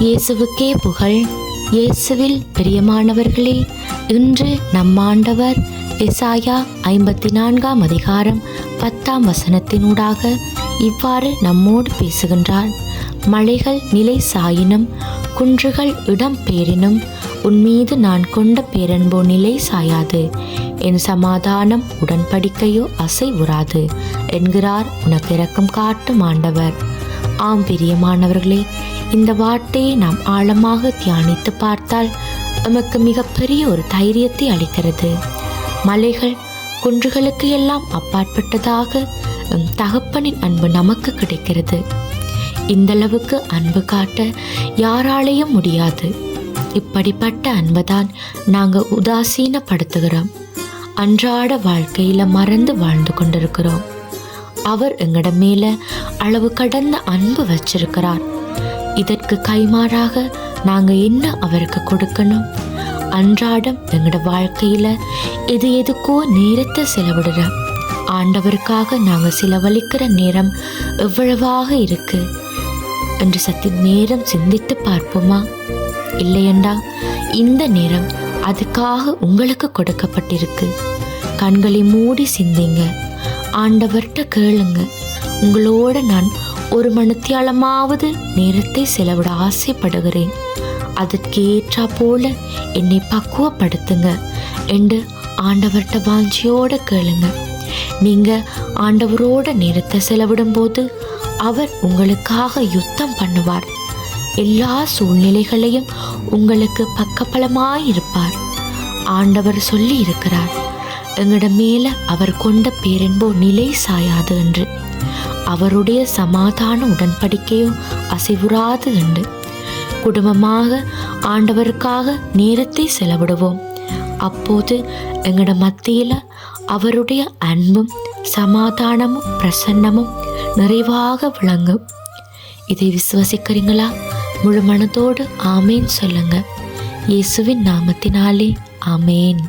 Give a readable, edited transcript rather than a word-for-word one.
இயேசுவுக்கே புகழ். இயேசுவில் பிரியமானவர்களே, இன்று நம் ஆண்டவர் எசாயா 54 அதிகாரம் 10 இவ்வாறு நம்மோடு பேசுகின்றார். மலைகள் நிலை சாயினும் குன்றுகள் இடம் பேரினும் உன்மீது நான் கொண்ட பேரன்போ நிலை சாயாது, என் சமாதானம் உடன்படிக்கையோ அசைவுறாது என்கிறார் உனக்கு இரக்கம் காட்டும் ஆண்டவர். ஆம் பிரியமானவர்களே, இந்த வார்த்தையை நாம் ஆழமாக தியானித்து பார்த்தால் நமக்கு மிகப்பெரிய ஒரு தைரியத்தை அளிக்கிறது. மலைகள் குன்றுகளுக்கு எல்லாம் அப்பாற்பட்டதாக தகப்பனின் அன்பு நமக்கு கிடைக்கிறது. இந்தளவுக்கு அன்பு காட்ட யாராலையும் முடியாது. இப்படிப்பட்ட அன்புதான் நாங்கள் உதாசீனப்படுத்துகிறோம். அன்றாட வாழ்க்கையில மறந்து வாழ்ந்து கொண்டிருக்கிறோம். அவர் எங்கட மேல அளவு கடந்த அன்பு வச்சிருக்கிறார். இதற்கு கைமாறாக நாங்க என்ன அவருக்கு கொடுக்கணும்? அன்றாடம் எங்கட வாழ்க்கையில எதுக்கோ நேரத்தை செலவிடுறோம். ஆண்டவருக்காக நாங்க செலவழிக்கிற நேரம் எவ்வளவாக இருக்கு என்று சற்று நேரம் சிந்தித்து பார்ப்போமா? இல்லையண்டா இந்த நேரம் அதுக்காக உங்களுக்கு கொடுக்கப்பட்டிருக்கு. கண்களை மூடி சிந்திங்க, ஆண்டவர்கிட்ட கேளுங்க. உங்களோட நான் ஒரு மணித்தியாலமாவது நேரத்தை செலவிட ஆசைப்படுகிறேன். அதற்கு ஏற்றா போல என்னை பக்குவப்படுத்துங்க என்று ஆண்டவர்கிட்ட வாஞ்சியோட கேளுங்க. நீங்க ஆண்டவரோட நேரத்தை செலவிடும் போது அவர் உங்களுக்காக யுத்தம் பண்ணுவார். எல்லா சூழ்நிலைகளையும் உங்களுக்கு பக்கபலமாயிருப்பார். ஆண்டவர் சொல்லி இருக்கிறார், எங்கட மேல அவர் கொண்ட பேரன்போ நிலை சாயாது என்று. அவருடைய சமாதான உடன்படிக்கையோ அசைவுறாது என்று. குடும்பமாக ஆண்டவருக்காக நேரத்தை செலவிடுவோம். அப்போது எங்கட மத்தியில அவருடைய அன்பும் சமாதானமும் பிரசன்னமும் நிறைவாக விளங்கும். இதை விசுவசிக்கிறீங்களா? முழு மனதோடு ஆமேன் சொல்லுங்க. இயேசுவின் நாமத்தினாலே ஆமேன்.